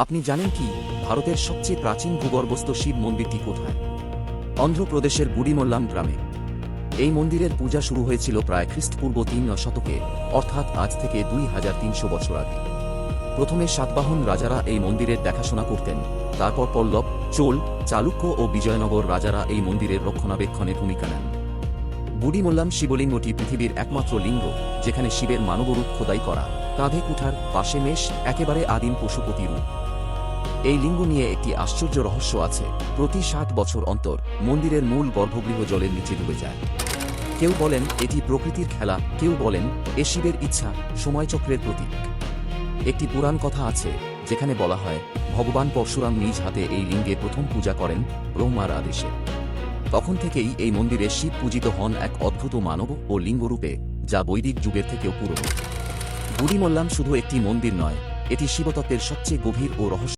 আপনি জানেন কি ভারতের সবচেয়ে প্রাচীন ভূগর্ভস্থ শিব মন্দিরটি কোথায়? অন্ধ্রপ্রদেশের গুডিমল্লাম গ্রামে। এই মন্দিরের পূজা শুরু হয়েছিল প্রায় খ্রিস্টপূর্ব ৩ শতকে, অর্থাৎ আজ থেকে ২৩০০ বছর আগে। প্রথমে সাতবাহন রাজারা এই মন্দিরের দেখাশোনা করতেন, তারপর পল্লব, চোল, চালুক্য ও বিজয়নগর রাজারা এই মন্দিরের রক্ষণাবেক্ষণে ভূমিকা নেন। বুড়িমল্লাম শিবলিঙ্গটি পৃথিবীর একমাত্র লিঙ্গ যেখানে শিবের মানবরূপ খোদাই করা, কাঁধে কুঠার, পাশে মেষ, একেবারে আদিম পশুপতি রূপ। এই লিঙ্গ নিয়ে একটি আশ্চর্য রহস্য আছে। প্রতি ৬০ বছর অন্তর মন্দিরের মূল গর্ভগৃহ জলের নিচে ডুবে যায়। কেউ বলেন এটি প্রকৃতির খেলা, কেউ বলেন এ শিবের ইচ্ছা, সময়চক্রের প্রতীক। একটি পুরাণ কথা আছে যেখানে বলা হয় ভগবান পরশুরাম নিজ হাতে এই লিঙ্গে প্রথম পূজা করেন ব্রহ্মার আদেশে। তখন থেকেই এই মন্দিরে শিব পূজিত হন এক অদ্ভুত মানব ও লিঙ্গরূপে, যা বৈদিক যুগের থেকেও পুরনো। বুড়িমল্লাম শুধু একটি মন্দির নয়, এটি শিবতত্ত্বের সবচেয়ে গভীর ও রহস্য